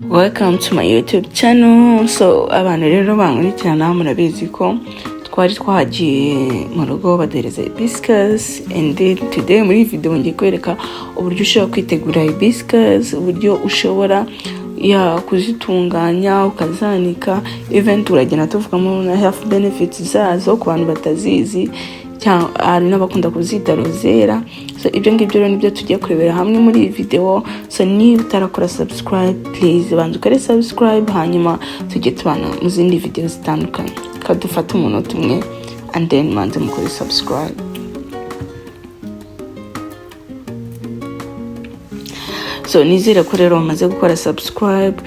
Welcome to my YouTube channel. So abantu rero bankurikirana murabizi ko twari twagiye mu rugo badereza hibiscus, and today muri video ngiye kwereka uburyo ushobora kwitegura hibiscus, uburyo ushobora kuzitunganya ukazanika, even turagenda tuvugamo na health benefits zazo ku bantu batazizi cyangwa hari n'abakunda kuzita Rosella. So ibyo ngibyo rero nibyo tugiye kurebera hamwe muri iyi video. So niba utarakora subscribe, please banza ukore subscribe, hanyuma tujye tubana mu zindi video zitandukanye. Kadufata umunota umwe and then manze mukore subscribe. So nizere ko rero maze gukora subscribe.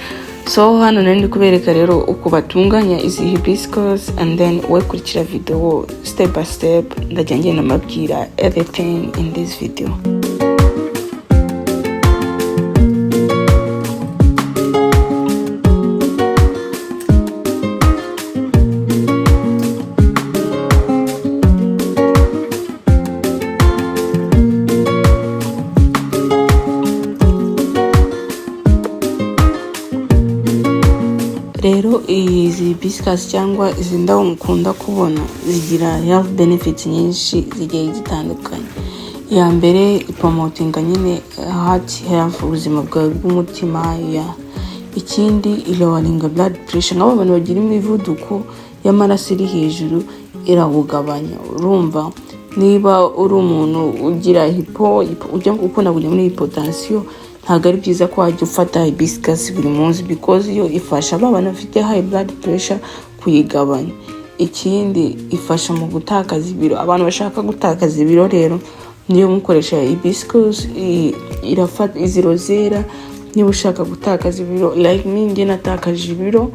So hano nari kubereka rero uko batunganya izi hibiscus, and then wekurikira video step by step ndajya ngenda mbabwira everything in this video. Rero izi hibiscus cyangwa izi ndabo mukunda kubona zigira health benefits nyinshi zigiye zitandukanye. Ya mbere ipromotinga nyine heart health, ubuzima bwawe bw'umutima. Ikindi ilowaringa blood pressure, nk'abo bantu bagira imivuduko y'amaraso iri hejuru irawugabanya. Urumva niba uri umuntu ugira ujya ukunda kujya muri hypotension, ntabwo ari byiza ko wajya ufata hibiscus buri munsi, because yo ifasha abana bafite high blood pressure kuyigabanya. Ikindi ifasha mu gutakaza ibiro, abantu bashaka gutakaza ibiro rero niyo mukoresha hibiscus irafata izi Rosella. Niba ushaka gutakaza ibiro like me, nge natakaje ibiro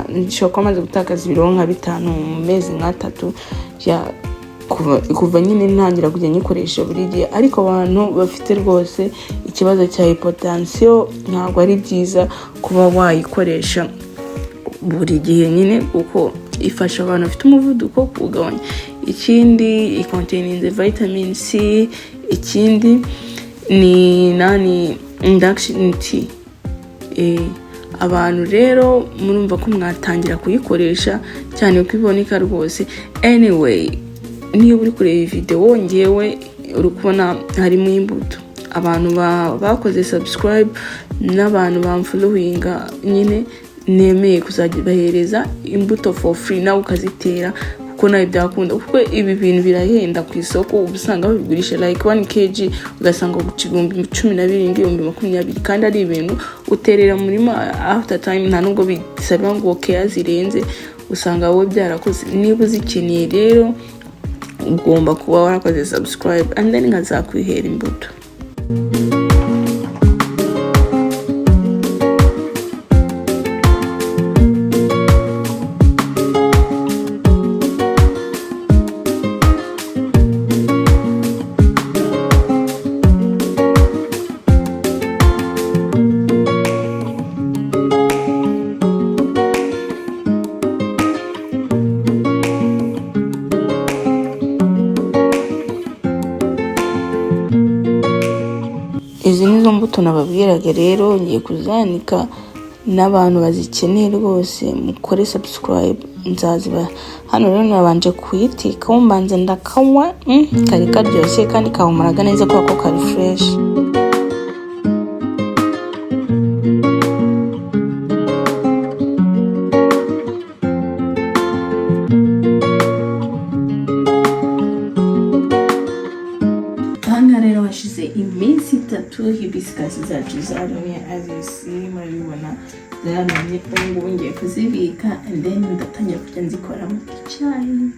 nshobora kumaze gutakaza ibiro nka 5 mu mezi nka 3 kuva nyine ntangira kujya nyikoresha buri gihe. Ariko abantu bafite rwose ikibazo cya hypotension ntabwo ari byiza kuba wayikoresha buri gihe nyine, kuko ifasha abantu bafite umuvuduko kugabanya. Ikindi icontains vitamin C. Ikindi ni induction tea. Abantu rero murumva ko mwatangira kuyikoresha cyane uko iboneka rwose. Anyway, niba uri kureba video ngewe uri kubona harimo imbuto. Abantu bakoze subscribe n'abantu bamfollowinga nyine nemeye kuzajya bahereza imbuto for free, nawe ukazitera kuko nawe byakunda, kuko ibi bintu birahenda ku isoko. Ubusanga babigurisha like 1 kg ugasanga ibihumbi 12, 20, kandi ari ibintu uterera Murima after time, nta nubwo bisaba ngo care zirenze, usanga wowe byarakoze. Niba uzikeneye rero ugomba kuba warakoze subscribe, and then nkazakwihera imbuto. Izi nizo mbuto nababwiraga rero ngiye kuzanika, n'abantu bazikeneye rwose mukore subscribe nzaziba. Hano rero nabanje kuyiteka, mbanze ndakanywa kari karyoshye kandi kahumuraga neza kuko kari fresh. Iminsi 3 hibiscus zacu zarumye, azisi murabibona zaramenye ko ngubu ngiye kuzibika, and then ndatangira kujya nzikoramo icyayi.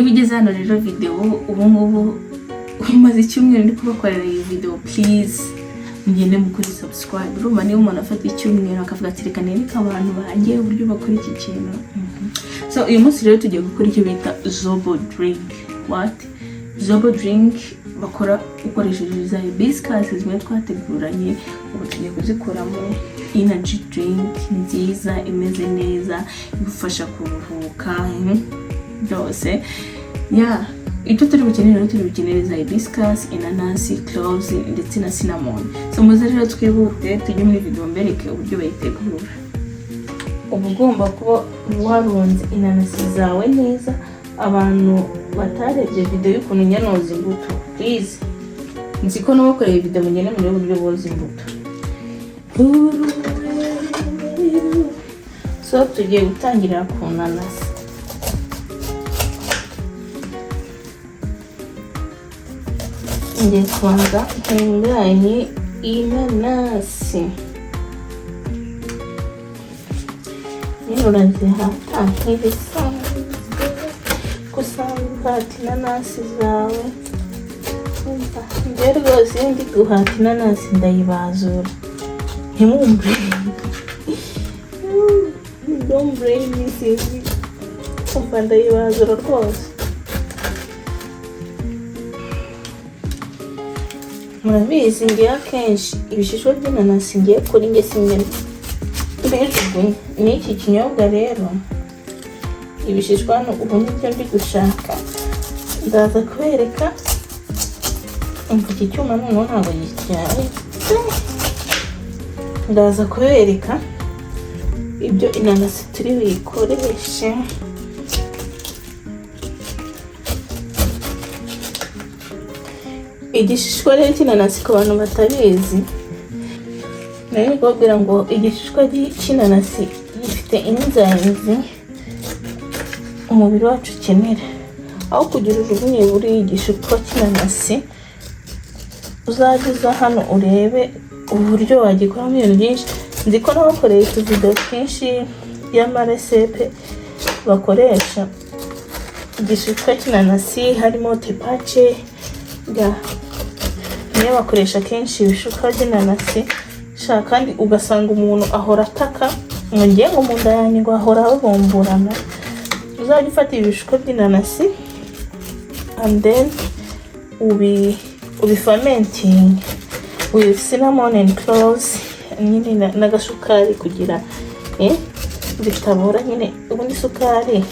niba ugeze hano rero videwo ubu ngubu umaze icyumweru ndi kubakorera iyi videwo, please mugende mukuri subscribe. Urumva niba umuntu afata icyumweru akavuga ati reka nereke abantu banjye uburyo bakora iki kintu. So uyu munsi rero tugiye gukora icyo bita zobo drink. What? Zobo drink bakora ukoresheje za hibiscus zimwe twateguranye. Ubu tugiye kuzikoramo energy drink nziza imeze neza igufasha kuruhuka byose. Icyo turi bukenere za hibiscus, inanasi, cloves ndetse na cinnamon. So muze rero twihute tujye muri video mbereke uburyo bayitegura. Ubu ugomba kuba warunze inanasi zawe neza. Abantu batarebye video y'ukuntu nyanoza imbuto, please nzi ko nabakoreye video mugende muri uburyo boza imbuto. So tugiye gutangirira ku nanasi. Ngiye kubanza ntunganye inanasi. Urazihata nk'ibisanzwe, gusanga inanasi zawe. Njye rwose iyo ndi guhata inanasi ndayibazura, ntimwumve. Don't blame me, sisi. Kumva ndayibazura rwose. Murabizi ngiye akenshi ibishishwa by'inanasi ngiye kuri njye simenya mbijugunye. N'iki kinyobwa rero ibishishwa ubu nibyo ndi gushaka, ndaza kubereka. Iki cyuma noneho ntabwo gityaye. Ndaza kubereka ibyo inanasi turi buyikoreshe. Igishishwa rero cy'inanasi ku bantu batabizi, nari kubabwira ngo igishishwa cy'inanasi gifite inzanzi umubiri wacu ukenera. Aho kugira ujugunye buri igishishwa cy'inanasi, uzajya uza hano urebe uburyo wagikoramo ibintu byinshi. Nzi ko nabakoreye utuvido twinshi y'amaresepe bakoresha igishishwa cy'inanasi, harimo tepache niyo bakoresha kenshi ibishishwa by'inanasi. Kandi ugasanga umuntu ahora ataka ngo ngiye ngo mu nda yanjye ngo ahora babomborana. Uzajya ufata ibishishwa by'inanasi and then ubifermenting with cinnamon and cloves nyine n'agasukari kugira bitabora nyine. Ubundi isukari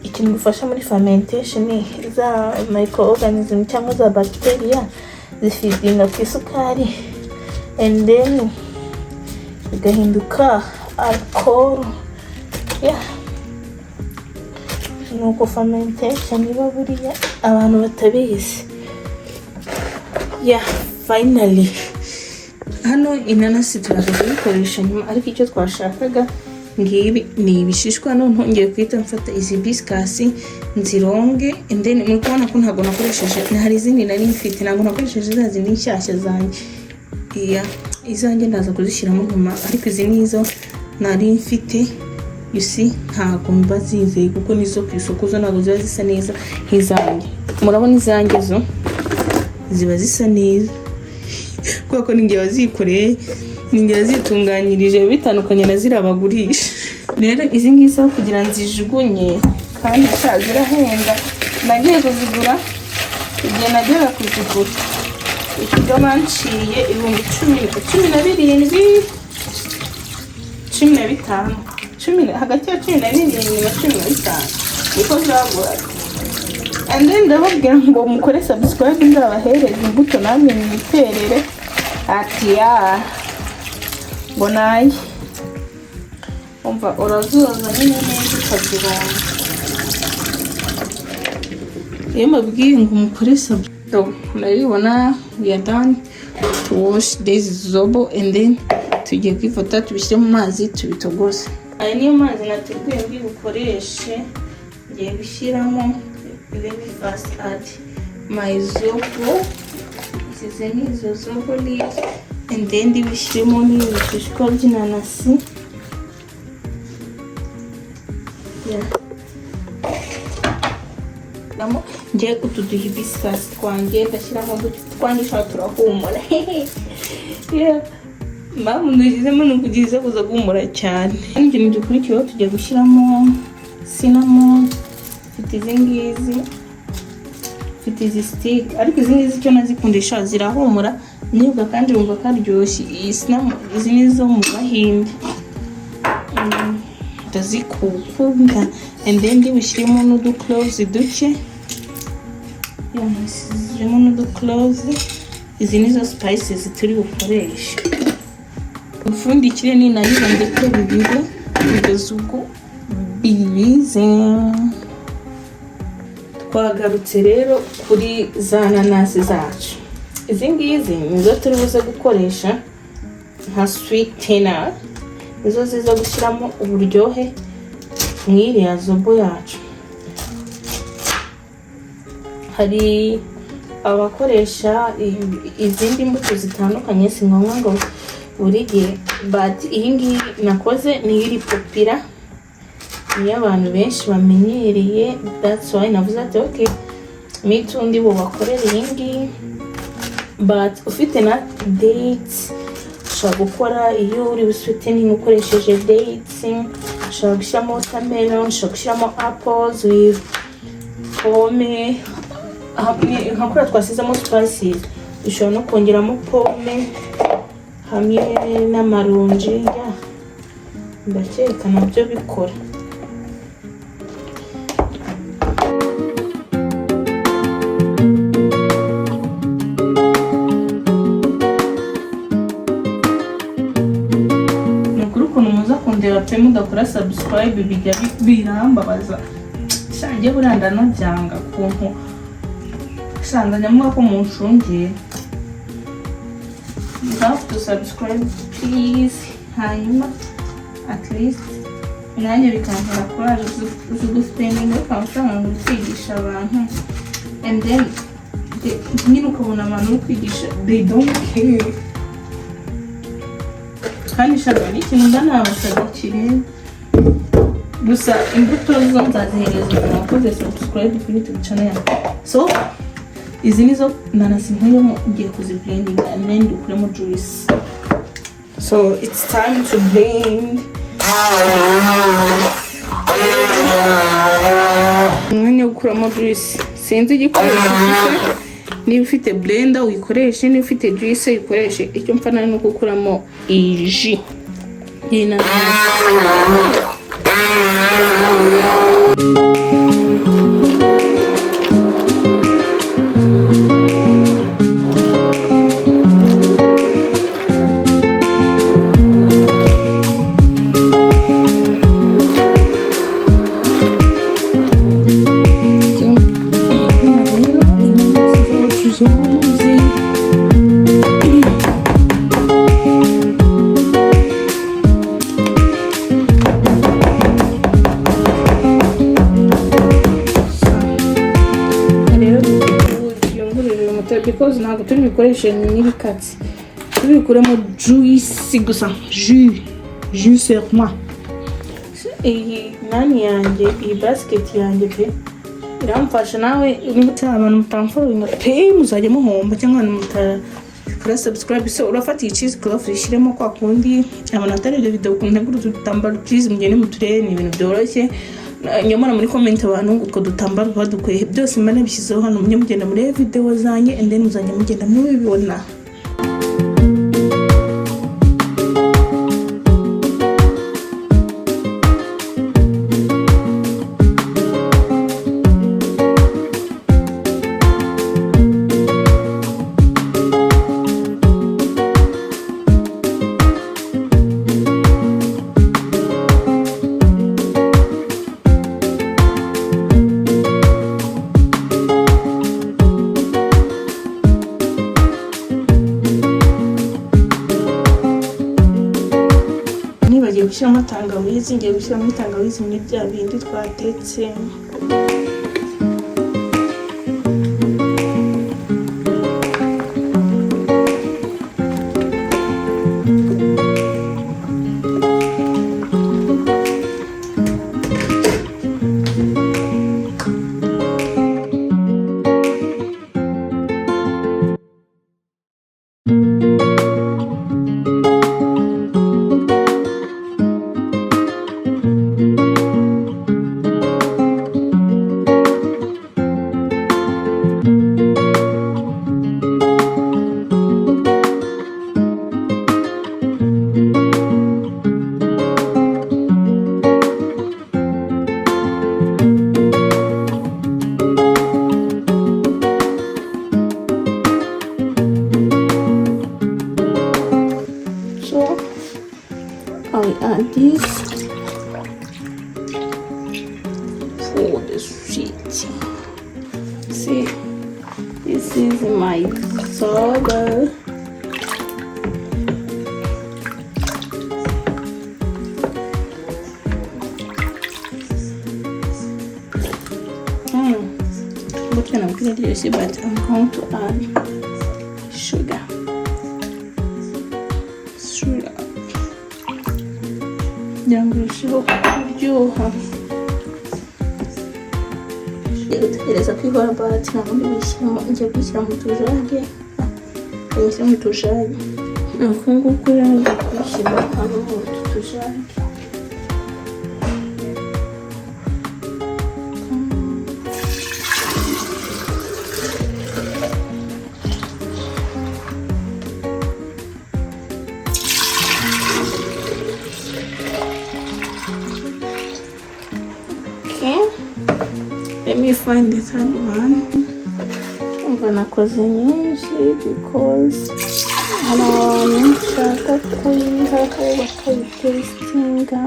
ikintu gifasha muri fermentation za microorganism cyangwa za bacteria zifidinga ku isukari and then bigahinduka alcohol. Nuko fermentation iba buriya abantu batabizi. Finally hano inanasi turaza kubikoresha nyuma, ariko icyo twashakaga ngibi ni ibishishwa. None ngiye kwita mfata izi hibiscus nzironge and then muri kubona ko ntabwo nakoresheje, hari izindi nari mfite ntabwo nakoresheje za zindi nshyashya zanjye. Izanjye ndaza kuzishyiramo nyuma, ariko izi nizo nari mfite. You see, ntabwo mba zizeye kuko nizo ku isoko zo ntabwo ziba zisa neza nk'izanjye. Murabona izanjye zo ziba zisa neza kuko ninjye wazikoreye, ninjye wazitunganyirije, bitandukanye na zirabagurisha. Rero izi ngizi aho kugira nzijugunye kandi zirahenda, nagiye kuzigura igihe najyaga kuzigura ikigo banciye ibihumbi 15 hagati ya 17 na 15 niko zaguraga. And then ndababwira ngo mukore subscribe ndabahereza imbuto namwe mwiterere. Ati ngo naye umva urazoza nyine neza ukazibona. Iyo mbabwiye ngo mukore subscribe murabibona. We are done to wash this zobo and then tugiye kwifata tubishyire mu mazi tubitogoze. Aya niyo mazi nateguye ndi bukoreshe. Ngiye gushyiramo, let me first add my zobo. This is zobo leaves and then ndibishyiremo n'ibishishwa by'inanasi. ngiye utu hibiscus twanjye ndashyiramo twangisha turahumura. Mpamvu ndashyizemo ni ukugize kuza guhumura cyane. Ikintu dukurikiyeho tugiye gushyiramo cinnamon. Mfite izi ngizi, mfite izi stick, ariko izi ngizi icyo nazikundisha zirahumura nibwa kandi rumva karyoshye. Iyi cinnamon izi nizo mu Bahinde. Ndazikukunda and then ndibushyiremo n'udu cloves duke. Yashyizemo n'udu cloves. Izi nizo spices turi bukoresha. Upfundikire ni nayo ndetse bibiri kugeza ubwo bibize. Twagarutse rero kuri za nanasi zacu. Izi ngizi nizo turi buze gukoresha nka sweetener, izo ziza gushyiramo uburyohe mw'iriya zobo yacu. Hari abakoresha izindi mbuto zitandukanye, si ngombwa ngo buri gihe, but iyi ngiyi nakoze ni iri popira, niyo abantu benshi bamenyereye. That's why navuze ati okay, mitu ndi bubakorere iyi ngiyi. But ufite na dates ushobora gukora iyo uri busweetening ukoresheje dates. Ushobora gushyiramo watermelon, ushobora gushyiramo apples with pome. Nka kuri twasizemo spices, ushobora no kongeramo pome hamwe n'amaronji. Ndakeka nabyo bikora. Nukuri ukuntu muza kundeba pe mudakora subscribe bijya birambabaza. Shangiye buranda no byanga kuntu sanda nyamwa ko munshungiye. You have to subscribe please. Hanyuma at least nanjye bikampera courage zo spending amafaranga ngo kwigisha abantu, and then nyine ukabona abantu kwigisha they don't care. Kandi shaka n'ikintu ndanabashagikire gusa imbuto zo nzazihereza nakoze subscribe kuri YouTube channel yanjye. So izi nizo nanasi nkuyemo ngiye kuziblending and then dukuremo juice. So it's time to blend. Mwanya gukuramo juice. Sinzi igikoresho niba ufite blender uyikoreshe, niba ufite juice uyikoreshe. Icyo mfana no gukuramo iyi nanasi. Because ntabwo turi bikoreshe n'ibikatsi, turi bikuremo juice gusa. Jus serment. Iyi nani yanjye, iyi basket yanjye pe iramfasha. Nawe niba abantu mutamfollowinga pe muzajya muhomba cyangwa mutakora subscribe. So urafata iyi cheese cloth ushyiremo kwa kundi abantu atari ibyo video ukunda gurutu dutambaro please mugende muturere, ni ibintu byoroshye. Nyamara muri comment abantu utwo dutambaro badukweye byose mbana bishyizeho hano, mujye mugenda muri video zanjye and then muzajya mugenda mubibona. Gushyiramo tangawizi, ngiye gushyiramo tangawizi muri bya bindi twatetse. add this for the sweet. See, this is my soda. What kind of kiryoshye, but I'm going to add sugar. Ngirango kuryoha. Gutegereza ko ihora bati nabundi bishyiramo njya kwishyira mu tujage. Kuyishyira mu tujage. Nakungu rero kwishyira hano mu tujage. Let me find the third one. I'm gonna cause nyinshi because abantu nshaka kuyiha bakayitestinga.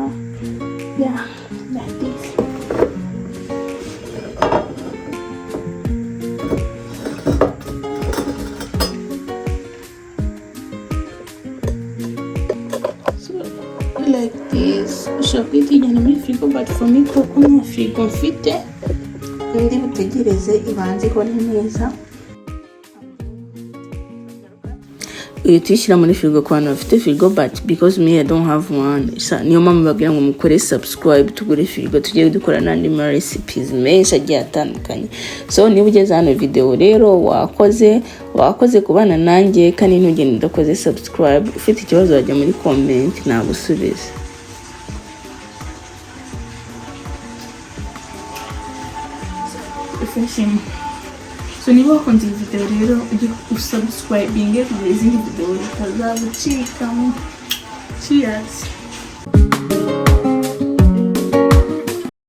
Yeah, like this. So like this. Ushobora kuyitijyana muri frigo, but for me kuko nta frigo mfite, ndi butegereze ibanze ikore neza. Tuyishyira muri frigo ku bantu bafite frigo, but because me I don't have one, niyo mpamvu babwira ngo mukore subscribe tugure frigo tugiye dukora n'andi ma recipes menshi agiye atandukanye. So niba ugeze hano video rero wakoze kubana nanjye, kandi ntugende udakoze subscribe. Ufite ikibazo wajya muri comment nagusubiza. So niba wakunze iyi video rero ujye usubscribinge kugira izindi video zitazagucikamo. Cheers.